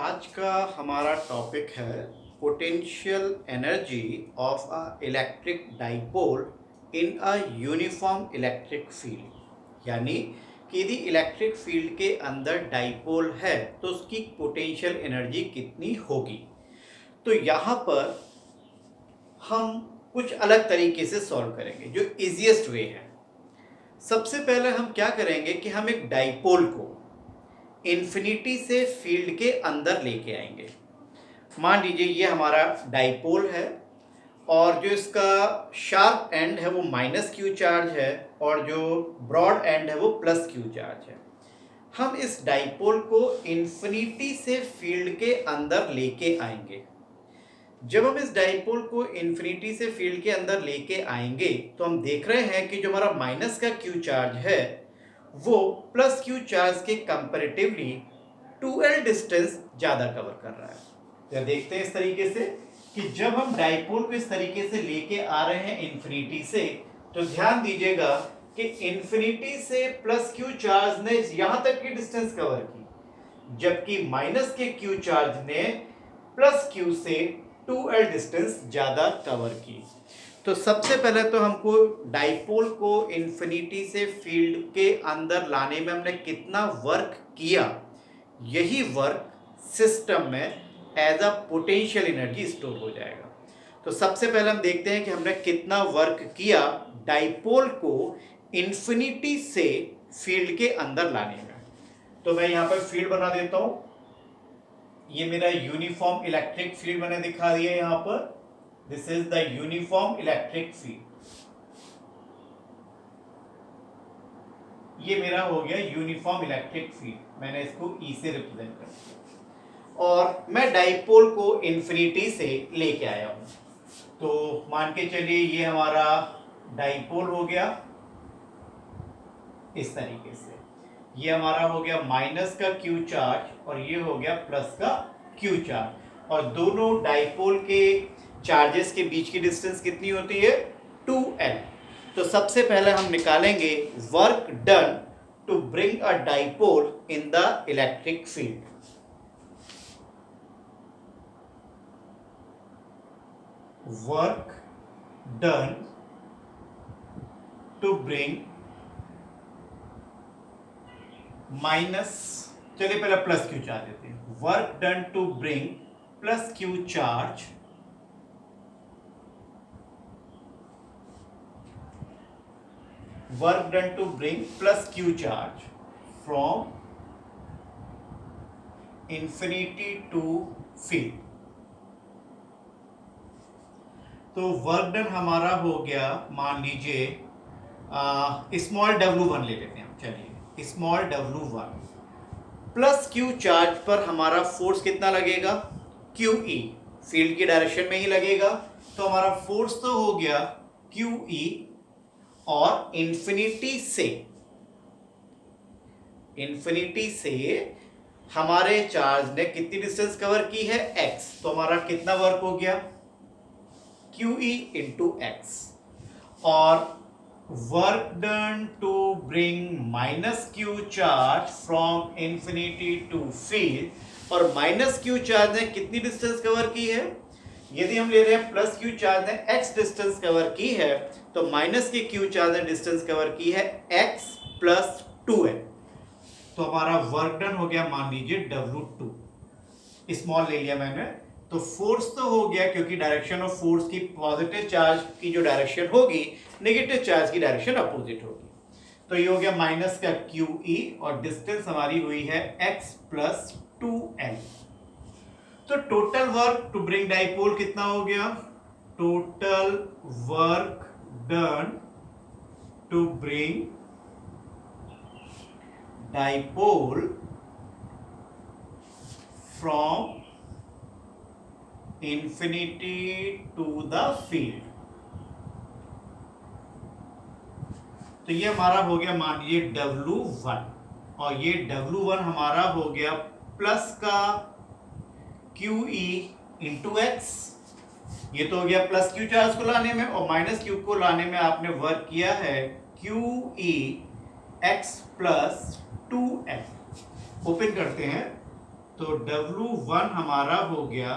आज का हमारा टॉपिक है potential energy of a electric dipole in a uniform electric field. यानी कि यदि इलेक्ट्रिक फील्ड के अंदर डाइपोल है तो उसकी पोटेंशियल एनर्जी कितनी होगी। तो यहाँ पर हम कुछ अलग तरीके से सॉल्व करेंगे जो इजीएस्ट वे है। सबसे पहले हम क्या करेंगे कि हम एक डाइपोल को इन्फिनिटी से फील्ड के अंदर लेके आएंगे। मान लीजिए ये हमारा डाइपोल है और जो इसका शार्प एंड है वो माइनस क्यू चार्ज है और जो ब्रॉड एंड है वो प्लस क्यू चार्ज है। हम इस डाइपोल को इन्फिनिटी से फील्ड के अंदर लेके आएंगे। जब हम इस डाइपोल को इन्फिनिटी से फील्ड के अंदर लेके आएंगे तो हम देख रहे हैं कि जो हमारा माइनस का क्यू चार्ज है वो प्लस क्यू चार्ज के कंपैरेटिवली 2l डिस्टेंस ज़्यादा कवर कर रहा है। तो देखते हैं इस तरीके से कि जब हम डाइपोल को इस तरीके से लेके आ रहे हैं इन्फिनिटी से, तो ध्यान दीजिएगा कि इन्फिनिटी से प्लस क्यू चार्ज ने यहाँ तक की डिस्टेंस कवर की, जबकि माइनस के क्यू चार्ज ने प्लस क्यू से 2l डिस्टेंस ज़्यादा कवर की। तो सबसे पहले तो हमको डाइपोल को इन्फिनिटी से फील्ड के अंदर लाने में हमने कितना वर्क किया, यही वर्क सिस्टम में as a potential energy store हो जाएगा। तो सबसे पहले हम देखते हैं कि हमने कितना वर्क किया डाइपोल को इन्फिनिटी से फील्ड के अंदर लाने में। तो मैं यहाँ पर फील्ड बना देता हूँ। ये मेरा यूनिफॉर्म इलेक्ट्रिक फील्ड मैंने दिखा दिया यहाँ पर। This is the uniform electric field. ये मेरा हो गया यूनिफॉर्म इलेक्ट्रिक फील्ड, मैंने इसको ई से रिप्रेजेंट कर दिया और मैं डाइपोल को इन्फिनिटी से लेके आया हूं। तो मान के चलिए ये हमारा डाइपोल हो गया इस तरीके से। ये हमारा हो गया माइनस का क्यू चार्ज और ये हो गया प्लस का क्यू चार्ज, और दोनों डाइपोल के चार्जेस के बीच की डिस्टेंस कितनी होती है 2l। तो सबसे पहले हम निकालेंगे work done to bring a dipole in the electric field. Work done to bring minus, चलिए पहले प्लस क्यू चार्ज देते हैं। Work done to bring plus Q charge work done to bring plus q charge from infinity to field। तो work done हमारा हो गया, मान लीजिए स्मॉल w1 ले लेते हैं। चलिए small w1 plus q charge पर हमारा फोर्स कितना लगेगा QE, फील्ड की डायरेक्शन में ही लगेगा। तो हमारा फोर्स तो हो गया QE और इन्फिनिटी से हमारे चार्ज ने कितनी डिस्टेंस कवर की है x। तो हमारा कितना वर्क हो गया QE इंटू x, और work done to bring minus Q charge from infinity to field, और माइनस क्यू चार्ज ने कितनी डिस्टेंस कवर की है, यदि हम ले रहे हैं प्लस क्यू चार्ज ने x डिस्टेंस कवर की है तो माइनस के क्यू चार्ज ने डिस्टेंस कवर की है x प्लस 2l। तो हमारा वर्क डन हो गया, मान लीजिए W2, स्मॉल ले लिया मैंने। तो फोर्स तो हो गया, क्योंकि डायरेक्शन ऑफ फोर्स की पॉजिटिव चार्ज की जो डायरेक्शन होगी नेगेटिव चार्ज की डायरेक्शन अपोजिट होगी। तो ये हो गया माइनस का QE और डिस्टेंस हमारी हुई है x प्लस 2l। तो total work to bring dipole कितना हो गया, total work done to bring dipole from infinity to the field. तो ये हमारा हो गया, मान लीजिए W1, और ये W1 हमारा हो गया प्लस का QE इंटू x। ये तो हो गया प्लस क्यू चार्ज को लाने में, और माइनस क्यू को लाने में आपने वर्क किया है QE x plus 2l। Open करते हैं तो W1 हमारा हो गया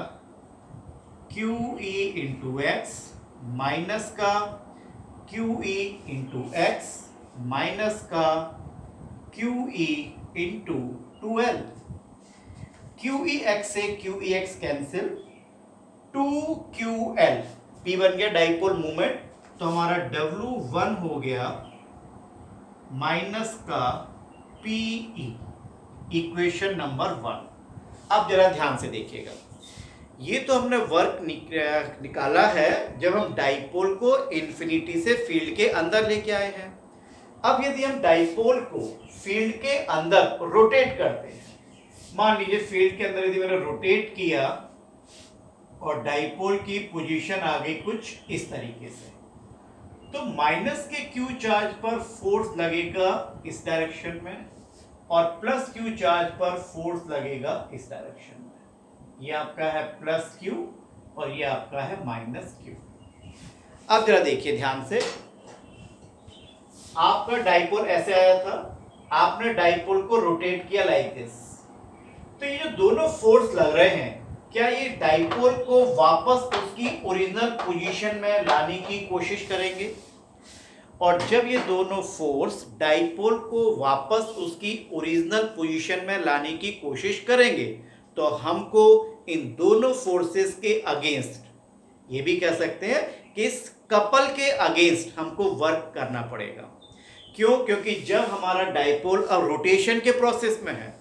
QE इंटू एक्स माइनस का QE इंटू एक्स माइनस का QE into 2L। QE x से QE x cancel, 2QL, P बन गया डाइपोल मोमेंट, तो हमारा W1 हो गया माइनस का PE, इक्वेशन नंबर 1। अब जरा ध्यान से देखिएगा, ये तो हमने वर्क निकाला है जब हम डाइपोल को इन्फिनिटी से फील्ड के अंदर लेके आए हैं। अब यदि हम डाइपोल को फील्ड के अंदर रोटेट करते हैं, मान लीजिए फील्ड के अंदर यदि मैंने रोटेट किया और डाइपोल की पोजीशन आ गई कुछ इस तरीके से, तो माइनस के क्यू चार्ज पर फोर्स लगेगा इस डायरेक्शन में और प्लस क्यू चार्ज पर फोर्स लगेगा इस डायरेक्शन में। ये आपका है प्लस क्यू और ये आपका है माइनस क्यू। अब जरा देखिए ध्यान से, आपका डाइपोल ऐसे आया था, आपने डाइपोल को रोटेट किया लाइक दिस, तो ये जो दोनों फोर्स लग रहे हैं, क्या ये डाइपोल को वापस उसकी ओरिजिनल पोजीशन में लाने की कोशिश करेंगे? और जब ये दोनों फोर्स डाइपोल को वापस उसकी ओरिजिनल पोजीशन में लाने की कोशिश करेंगे, तो हमको इन दोनों फोर्सेस के अगेंस्ट, ये भी कह सकते हैं कि इस कपल के अगेंस्ट हमको वर्क करना पड़ेगा। क्यों? क्योंकि जब हमारा डाइपोल अब रोटेशन के प्रोसेस में है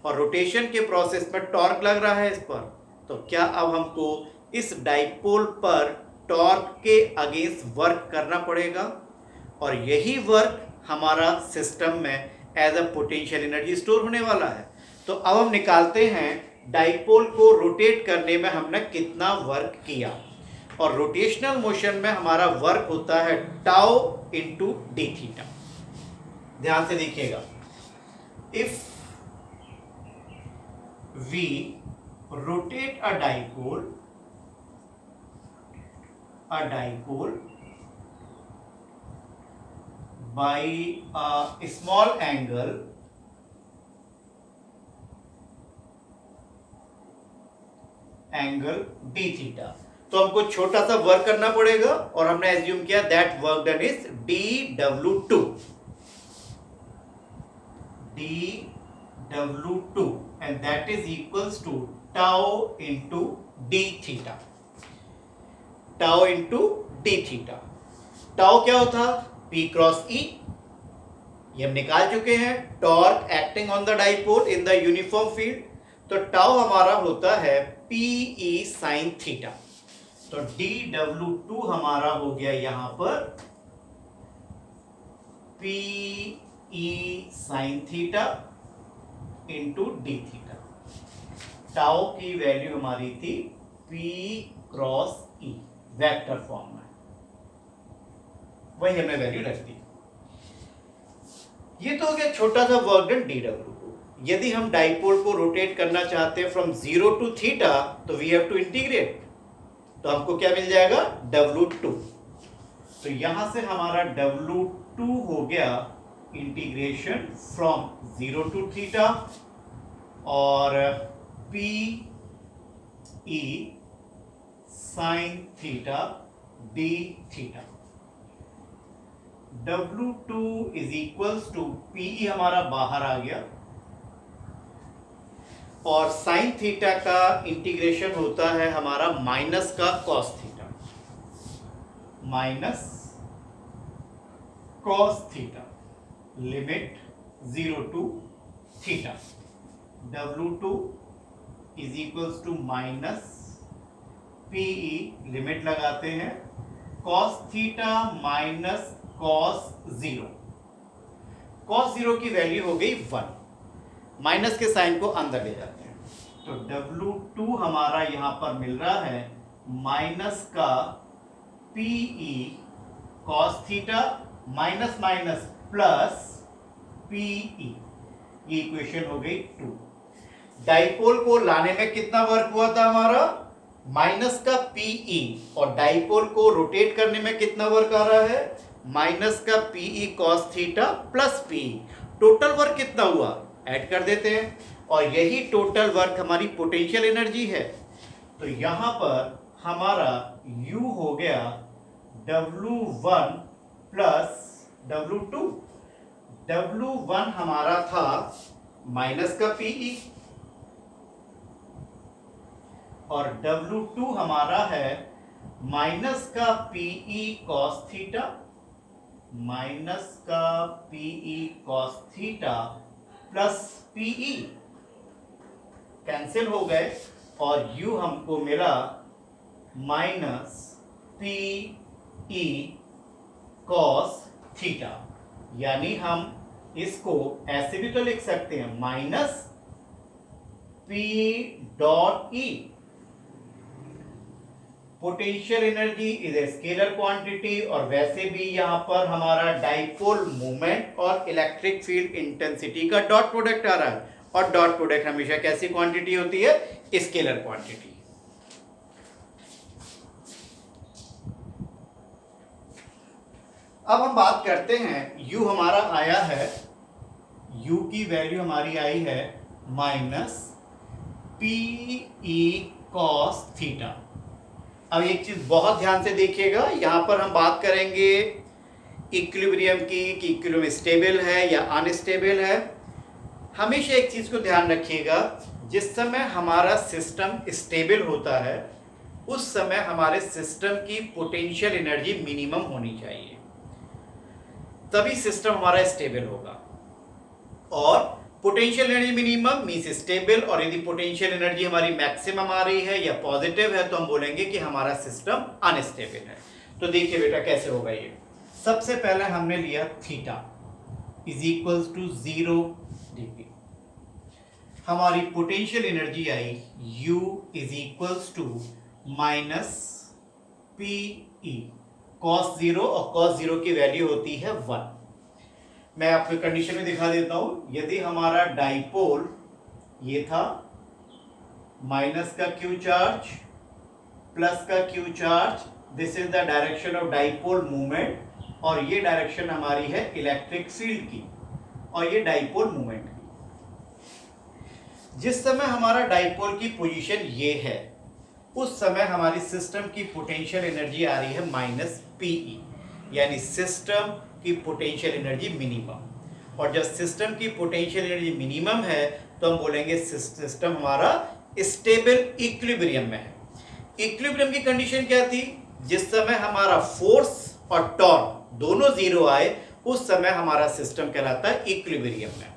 और रोटेशन के प्रोसेस में टॉर्क लग रहा है इस पर, तो क्या अब हमको इस डाइपोल पर टॉर्क के अगेंस्ट वर्क करना पड़ेगा और यही वर्क हमारा सिस्टम में as a potential energy store होने वाला है। तो अब हम निकालते हैं डाइपोल को रोटेट करने में हमने कितना वर्क किया, और रोटेशनल मोशन में हमारा वर्क होता है टाउ इंटू डी थीटा। ध्यान से देखिएगा, if we rotate a dipole by a small angle d theta, तो हमको छोटा सा वर्क करना पड़ेगा और हमने एज्यूम किया that work done is dW2 and that is equals to tau into d theta। tau into d theta, tau क्या होता? P क्रॉस E, ये हम निकाल चुके हैं। Torque acting on the dipole in the uniform field, तो tau हमारा होता है PE sin थीटा। तो dW2 हमारा हो गया यहां पर PE sin theta into D theta. Tau की वैल्यू हमारी थी P cross E vector form में, वही हमने वैल्यू रख दी। ये तो हो गया छोटा सा वर्क डन dW2। यदि हम डाइपोल को रोटेट करना चाहते हैं फ्रॉम 0 टू थीटा, तो वी हैव टू इंटीग्रेट, तो हमको क्या मिल जाएगा? W2। तो यहां से हमारा W2 हो गया इंटीग्रेशन फ्रॉम 0 टू थीटा और PE sin theta d theta. W2 is equals to PE हमारा बाहर आ गया और साइन थीटा का इंटीग्रेशन होता है हमारा माइनस का cos theta, minus cos theta, limit 0 to theta. W2 is equals to minus PE, limit लगाते हैं cos theta minus cos 0। Cos 0 की वैल्यू हो गई 1, माइनस के साइन को अंदर ले जाते हैं, तो W2 हमारा यहां पर मिल रहा है माइनस का PE cos theta minus minus plus PE, ये इक्वेशन हो गई 2। डाइपोल को लाने में कितना वर्क हुआ था हमारा? माइनस का PE, और डाइपोल को रोटेट करने में कितना वर्क आ रहा है? माइनस का PE cos theta plus PE। Total work कितना हुआ? ऐड कर देते हैं, और यही टोटल वर्क हमारी पोटेंशियल एनर्जी है। तो यहां पर हमारा U हो गया W1 प्लस W2। W1 हमारा था माइनस का PE और W2 हमारा है माइनस का PE cos थीटा, माइनस का PE cos theta plus PE cancel हो गए और U हमको मिला माइनस PE cos थीटा। यानी हम इसको ऐसे भी तो लिख सकते हैं minus P dot E। Potential energy is a scalar quantity और वैसे भी यहां पर हमारा डाइपोल मोमेंट और इलेक्ट्रिक फील्ड इंटेंसिटी का डॉट प्रोडक्ट आ रहा है और डॉट प्रोडक्ट हमेशा कैसी क्वांटिटी होती है? Scalar quantity. अब हम बात करते हैं U हमारा आया है, U की वैल्यू हमारी आई है माइनस PE cos थीटा। अब एक चीज बहुत ध्यान से देखिएगा, यहां पर हम बात करेंगे इक्विलिब्रियम की कि इक्विलिब्रियम स्टेबल है या अनस्टेबल है। हमेशा एक चीज को ध्यान रखिएगा, जिस समय हमारा सिस्टम स्टेबल होता है उस समय हमारे सिस्टम की पोटेंशियल एनर्जी मिनिमम होनी चाहिए, तभी सिस्टम हमारा स्टेबल होगा। और potential energy minimum means stable, और यदि पोटेंशियल एनर्जी हमारी मैक्सिमम आ रही है या पॉजिटिव है तो हम बोलेंगे कि हमारा सिस्टम अनस्टेबल है। तो देखिए बेटा कैसे होगा ये। सबसे पहले हमने लिया theta is equals to 0 degree. हमारी potential energy I U is equals to minus PE cos 0 और cos 0 की वैल्यू होती है 1। मैं आपको कंडीशन में दिखा देता हूं। यदि हमारा डाइपोल ये था माइनस का Q चार्ज प्लस का Q charge, this is the direction of dipole movement, और ये डायरेक्शन हमारी है इलेक्ट्रिक फील्ड की और ये डाइपोल मूवमेंट की। जिस समय हमारा डाइपोल की पोजीशन ये है उस समय हमारी सिस्टम की पोटेंशियल एनर्जी आ रही है माइनस PE, यानी सिस्टम की पोटेंशियल एनर्जी मिनिमम। और जब सिस्टम की पोटेंशियल एनर्जी मिनिमम है तो हम बोलेंगे सिस्टम हमारा स्टेबल इक्विलिब्रियम में है। इक्विलिब्रियम की कंडीशन क्या थी? जिस समय हमारा फोर्स और टॉर्क दोनों जीरो आए उस समय हमारा सिस्टम कहलाता है इक्विलिब्रियम में।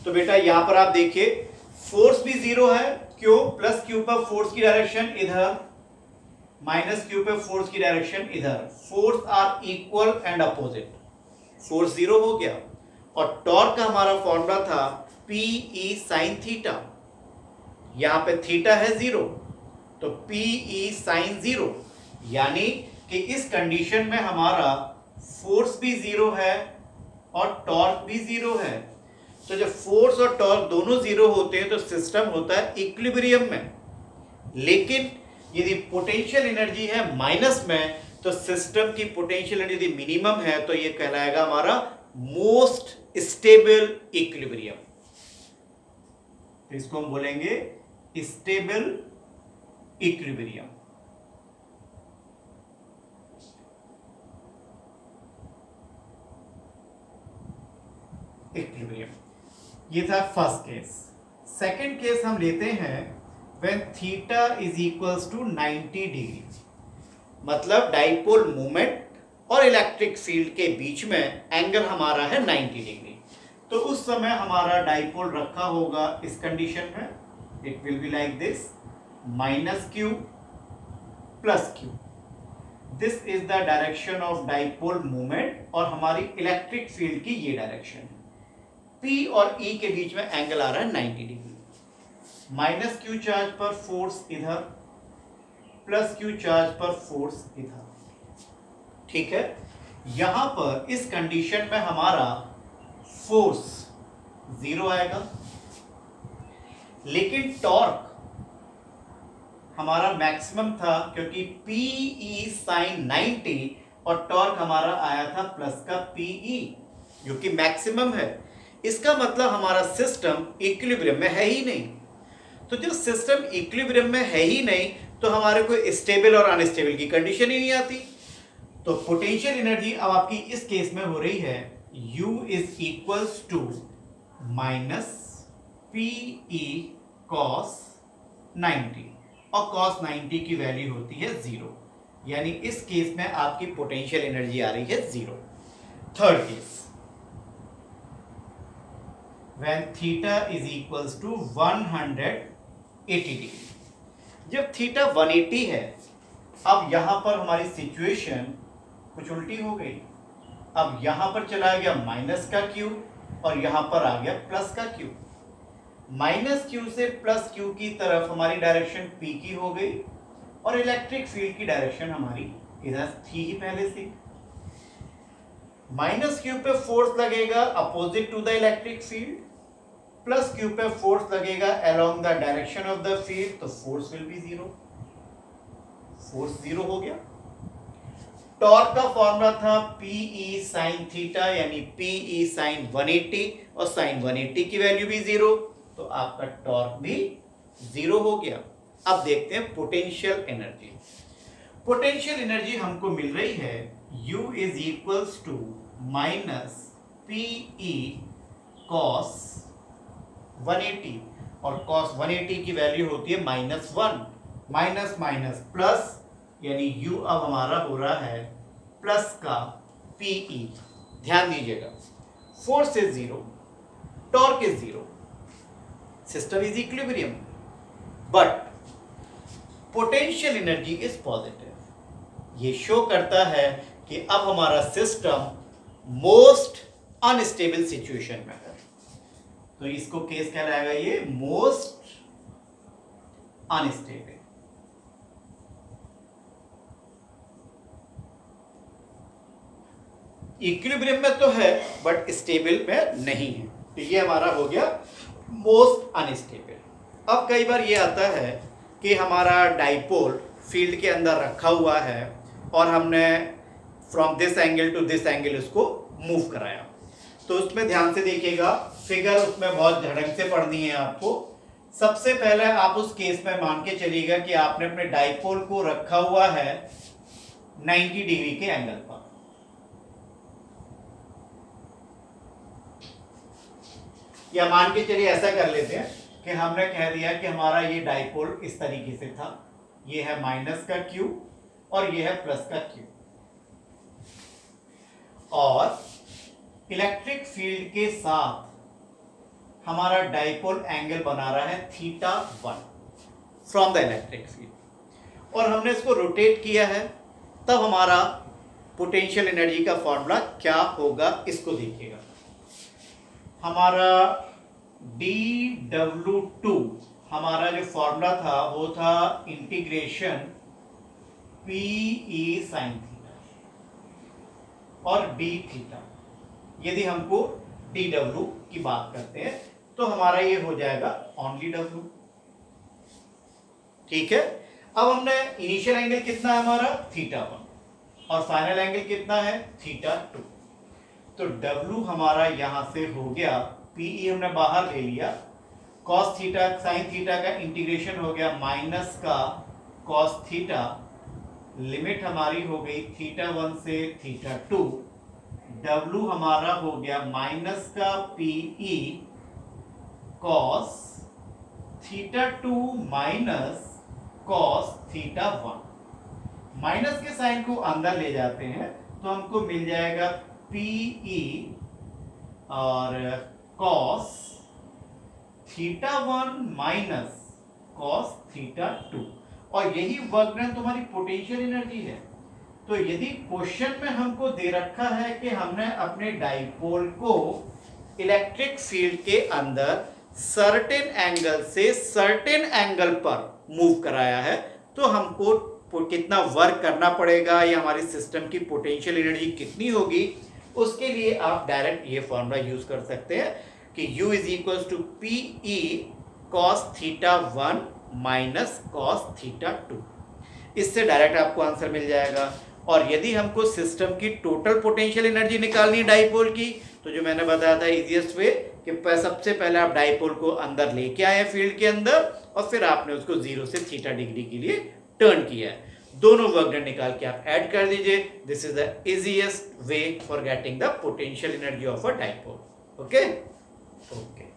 तो बेटा यहां पर आप देखिए फोर्स भी जीरो है, क्यों? प्लस क्यू पर फोर्स की डायरेक्शन इधर, माइनस क्यू पे फोर्स की डायरेक्शन इधर। Force are equal and opposite, force zero हो गया। और टॉर्क का हमारा फॉर्मूला था PE साइन थीटा, यहां पे थीटा है जीरो तो PE साइन जीरो, यानी कि इस कंडीशन में हमारा फोर्स भी जीरो है और टॉर्क भी जीरो है। तो जब फोर्स और टॉर्क दोनों जीरो होते हैं तो सिस्टम होता है इक्विलिब्रियम में। लेकिन यदि पोटेंशियल एनर्जी है माइनस में तो सिस्टम की पोटेंशियल एनर्जी मिनिमम है तो ये कहलाएगा हमारा मोस्ट स्टेबल इक्विलिब्रियम। तो इसको हम बोलेंगे स्टेबल इक्विलिब्रियम। इक्विलिब्रियम ये था फर्स्ट केस। सेकंड केस हम लेते हैं when theta is equals to 90 degree, मतलब डाइपोल मोमेंट और इलेक्ट्रिक फील्ड के बीच में एंगल हमारा है 90 डिग्री। तो उस समय हमारा डाइपोल रखा होगा इस कंडीशन में, it will be like this, minus Q plus Q. This is the direction of dipole moment और हमारी इलेक्ट्रिक फील्ड की ये डायरेक्शन है। P और E के बीच में एंगल आ रहा है 90 डिग्री। माइनस क्यू चार्ज पर फोर्स इधर, प्लस क्यू चार्ज पर फोर्स इधर, ठीक है। यहां पर इस कंडीशन में हमारा फोर्स जीरो आएगा, लेकिन टॉर्क हमारा मैक्सिमम था क्योंकि PE साइन 90 और टॉर्क हमारा आया था प्लस का PE जो कि मैक्सिमम है। इसका मतलब हमारा सिस्टम इक्विलिब्रियम में है ही नहीं। तो जब सिस्टम इक्विलिब्रियम में है ही नहीं तो हमारे को स्टेबल और अनस्टेबल की कंडीशन ही नहीं आती। तो पोटेंशियल एनर्जी अब आपकी इस केस में हो रही है U is equals to minus PE cos 90 और cos 90 की वैल्यू होती है 0, यानी इस केस में आपकी पोटेंशियल एनर्जी आ रही है 0। Third case, when theta is equals to 180 degree. जब थीटा 180 है, अब यहां पर हमारी सिचुएशन कुछ उल्टी हो गई। अब यहां पर चला गया माइनस का क्यू और यहां पर आ गया प्लस का क्यू। माइनस क्यू से प्लस क्यू की तरफ हमारी डायरेक्शन पी की हो गई और इलेक्ट्रिक फील्ड की डायरेक्शन हमारी इधर थी ही पहले से। माइनस क्यू पे फोर्स लगेगा opposite to the electric field, plus Q पे फोर्स लगेगा along the direction of the field, तो फोर्स विल बी 0। फोर्स 0 हो गया। टॉर्क का फॉर्मूला था PE sin थीटा, यानी PE sin 180 और sin 180 की वैल्यू भी 0, तो आपका टॉर्क भी 0 हो गया। अब देखते हैं पोटेंशियल एनर्जी। पोटेंशियल एनर्जी हमको मिल रही है U is equals to minus PE cos 180 और cos 180 की वैल्यू होती है -1। माइनस माइनस प्लस, यानी U अब हमारा हो रहा है प्लस का PE। ध्यान दीजिएगा, force is 0, torque is 0, system is equilibrium, but potential energy is positive. ये शो करता है कि अब हमारा सिस्टम मोस्ट अनस्टेबल सिचुएशन में है। तो इसको केस कहलाएगा ये मोस्ट अनस्टेबल। इक्विलिब्रियम में तो है बट स्टेबल में नहीं है, तो ये हमारा हो गया मोस्ट अनस्टेबल। अब कई बार ये आता है कि हमारा डाइपोल फील्ड के अंदर रखा हुआ है और हमने from this angle to this angle उसको मूव कराया, तो उसमें ध्यान से देखिएगा, फिगर उसमें बहुत ढंग से पढ़नी है आपको। सबसे पहले आप उस केस में मान के चलिएगा कि आपने अपने डाइपोल को रखा हुआ है 90 डिग्री के एंगल पर। या मान के चलिए ऐसा कर लेते हैं कि हमने कह दिया कि हमारा ये डाइपोल इस तरीके से था, ये है माइनस का क्यू और ये है प्लस का क्यू, और इलेक्ट्रिक फील्ड के साथ हमारा डाइपोल एंगल बना रहा है theta 1 from the electric field, और हमने इसको रोटेट किया है, तब हमारा पोटेंशियल एनर्जी का फॉर्मूला क्या होगा इसको देखिएगा। हमारा dW2 हमारा जो फॉर्मूला था वो था इंटीग्रेशन PE sin थीटा और d थीटा। यदि हमको dW की बात करते हैं तो हमारा ये हो जाएगा ओनली W। ठीक है, अब हमने इनिशियल एंगल कितना है हमारा थीटा 1 और फाइनल एंगल कितना है थीटा 2, तो W हमारा यहां से हो गया, PE हमने बाहर ले लिया, cos थीटा sin थीटा का इंटीग्रेशन हो गया माइनस का cos थीटा, लिमिट हमारी हो गई थीटा 1 से थीटा 2, W हमारा हो गया माइनस का PE cos theta 2 minus cos theta 1। Minus के साइन को अंदर ले जाते हैं तो हमको मिल जाएगा PE और cos theta 1 minus cos theta 2, और यही वर्क डन तुम्हारी पोटेंशियल एनर्जी है। तो यदि क्वेश्चन में हमको दे रखा है कि हमने अपने डाइपोल को इलेक्ट्रिक फील्ड के अंदर सर्टेन एंगल से सर्टेन एंगल पर मूव कराया है, तो हमको कितना वर्क करना पड़ेगा या हमारे सिस्टम की पोटेंशियल एनर्जी कितनी होगी, उसके लिए आप डायरेक्ट ये फॉर्मूला यूज कर सकते हैं कि U is equal to PE cos theta 1 minus cos theta 2। इससे डायरेक्ट आपको आंसर मिल जाएगा। और यदि हमको सिस्टम की टोटल पोटेंशियल एनर्जी निकालनी है डाइपोल की, तो जो मैंने बताया था इजीएस्ट वे कि सबसे पहले आप डाइपोल को अंदर लेके आए फील्ड के अंदर और फिर आपने उसको 0 से थीटा डिग्री के लिए टर्न किया है। दोनों वर्क डन निकाल के आप ऐड कर दीजिए। This is the easiest way for getting the potential energy of a dipole. Okay okay.